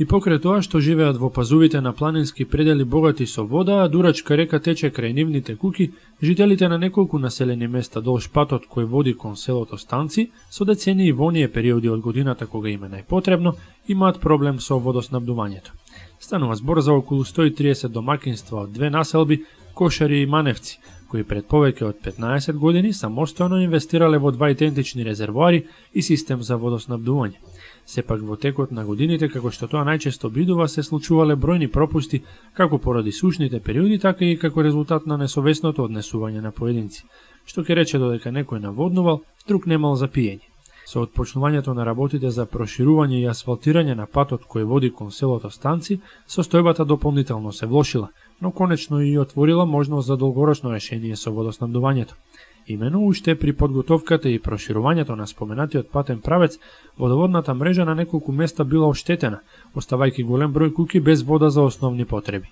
И покрај тоа што живеат во пазувите на планински предели богати со вода, а дурачка река тече крај нивните куќи, жителите на неколку населени места долж патот кој води кон селото Станци, со децении во оние периоди од годината кога им е најпотребно, имаат проблем со водоснабдувањето. Станува збор за околу 130 домакинства од две населби, Кошари и Маневци, кои пред повеќе од 15 години самостојно инвестирале во два идентични резервоари и систем за водоснабдување. Сепак во текот на годините, како што тоа најчесто бидува, се случувале бројни пропусти, како поради сушните периоди, така и како резултат на несовесното однесување на поединци, што ќе рече додека некој наводнувал, друг немал за пиење. Со отпочнувањето на работите за проширување и асфалтирање на патот кој води кон селото Станци, состојбата дополнително се влошила, но конечно и отворила можност за долгорочно решение со водоснабдувањето. Имено уште при подготовката и проширувањето на споменатиот патен правец, водоводната мрежа на неколку места била оштетена, оставајќи голем број куќи без вода за основни потреби.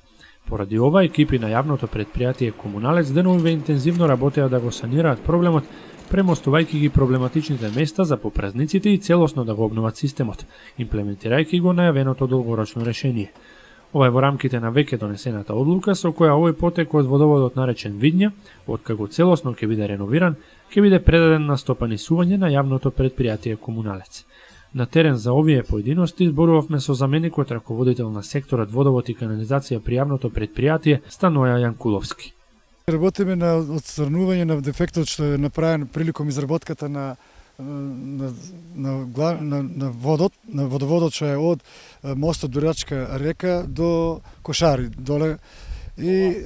Поради ова, екипи на јавното предпријатие Комуналец деновиве интензивно работеа да го санираат проблемот, премостувајќи ги проблематичните места за попразниците и целосно да го обноват системот, имплементирајќи го најавеното долгорочно решение. Ова е во рамките на веќе донесената одлука со која овој потек од водоводот наречен Видња, откако целосно ќе биде реновиран, ќе биде предаден на стопанисување на јавното предпријатие Комуналец. На терен за овие поединости зборувавме со заменикот раководител на секторот водовод и канализација при јавното предпријатие Станоја Јанкуловски. Работиме на отстранување на дефектот што е направен приликом изработката на водоводот што е од мостот Дурачка река до Кошари доле. И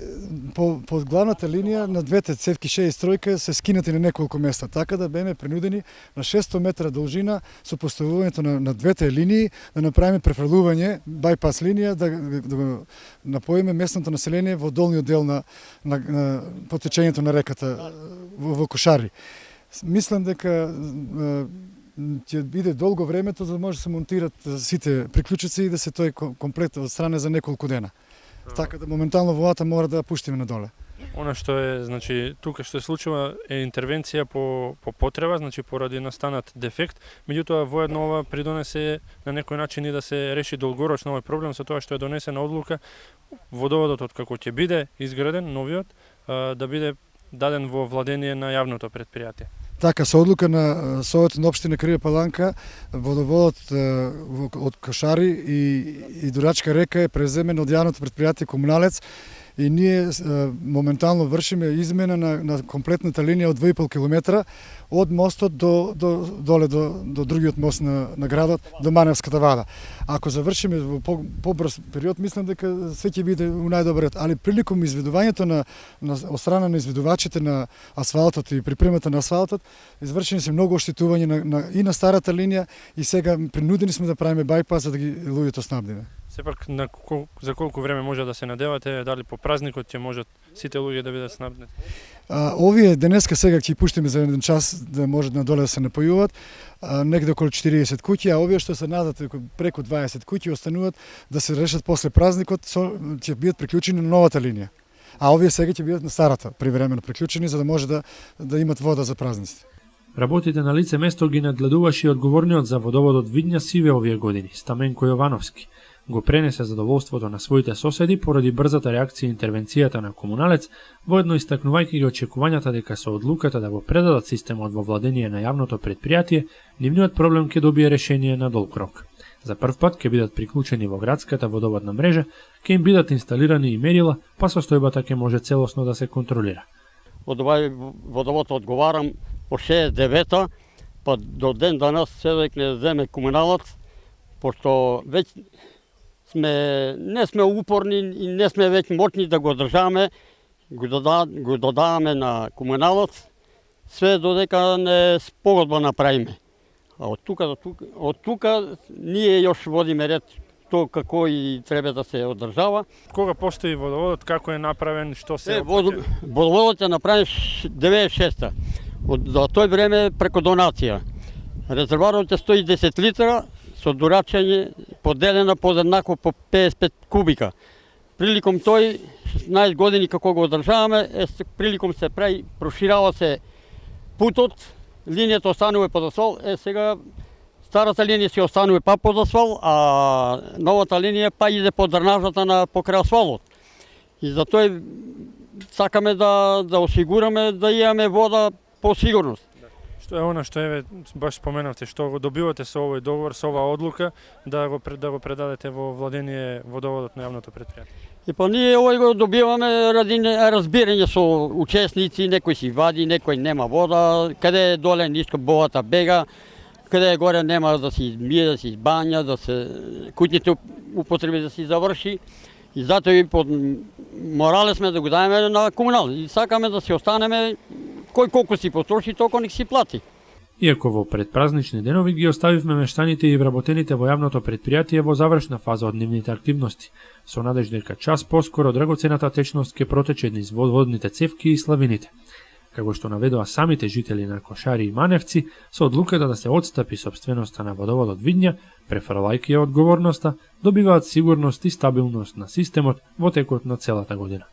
по главната линија на двете цевки 6 и тројка се скинати на неколку места, така да беме принудени на 600 метра должина со поставувањето на двете линии да направиме префрлување, байпас линија, да го напоиме местното население во долниот дел на потечењето на реката во Кошари. Мислам дека ќе биде долго времето за да може да се монтират сите приклучици и да се тој комплет од страна за неколку дена. Така да моментално водата мора да пуштиме надоле. Она што е, значи, тука што се случува е интервенција по потреба, значи поради настанат дефект, меѓутоа воедно ова придонесе на некој начин и да се реши долгорочно овој проблем со тоа што е донесена одлука водоводот откако ќе биде изграден новиот да биде даден во владение на јавното предпријатие. Така, со одлука на Советот на општина Крија Паланка, водоводот од Кошари и Дурачка река е преземен од јавното предпријатие Комуналец и ние моментално вршиме измена на комплетната линија од 2,5 километра од мостот до другиот мост на градот, до Маневската вада. Ако завршиме во побрз период, мислам дека све ќе биде у најдоброт, али приликом изведувањето од страна на изведувачите на асфалтот и припремата на асфалтот, извршени се многу оштетување и на старата линија и сега принудени сме да правиме байпас за да ги луѓето снабдиме. Сепак за колку време може да се надевате, дали по празникот ќе можат сите луѓе да бидат снабдени? Овие денеска сега ќе пуштиме за еден час да можат надоле да се напојуваат, негде околу 40 куќи, а овие што се назад преку 20 куќи остануваат да се решат после празникот, ќе бидат приклучени на новата линија. А овие сега ќе бидат на старата привремено приклучени за да може да имат вода за празниците. Работите на лице место ги надгледуваше и одговорниот за водоводот Видња Сиве овие години, Стаменко Јовановски. Го пренесе задоволството на своите соседи поради брзата реакција и интервенцијата на Комуналец, воедно истакнувајќи ги очекувањата дека со одлуката да го предадат системот во владение на јавното предпријатие, нивниот проблем ќе добие решение на долг рок. За прв пат ќе бидат приклучени во градската водоводна мрежа, ќе им бидат инсталирани и мерила, па состојбата ќе може целосно да се контролира. Од овај водовод одговарам од 69-та, па до ден данас се додека не земе Комуналец, пошто веќе не сме упорни и не сме веќе моćни да го одржаваме, го додаваме на Комуналец, све додека не спогодба направиме. А од тука ние још водиме ред тоа како и треба да се одржава. Кога постои водоводот, како е направен, што се водоводот е направен 96-та. За тој време преко донација. Резервоарот е 110 литра, со дурачење поделена по еднакво по 55 кубика. Приликом тој 16 години како го одржаваме, приликом се прави, проширава се путот, линијата останува под асфалт, сега Старата линија си останува па под асфал, а новата линија па иде по дренажата на покрај асфалот. И затоа сакаме да осигураме да имаме вода по сигурност. Што е она што еве баш споменавте, што го добивате со овој договор, со оваа одлука да го предадете во владение водоводот на јавното предпријатие? И па ние овој го добиваме ради разбирање со учесници, некој си вади, некој нема вода, каде е доле ниско богата бега, каде е горе нема да се измие, да се избања, да се куќните употреби да се заврши. И затоа и под морале сме да го даеме на комунал. И сакаме да се останеме, кој колку си потроши, толку nek си плати. Иако во предпразнични денови ги оставивме мештаните и вработените во јавното предпријатие во завршна фаза од нивните активности, со надеж дека час поскоро драгоцената течност ќе протече низ водните цевки и славините. Како што наведоа самите жители на Кошари и Маневци, со одлуката да се отстапи сопственоста на водоводот Видња, префрлајќи ја одговорноста, добиваат сигурност и стабилност на системот во текот на целата година.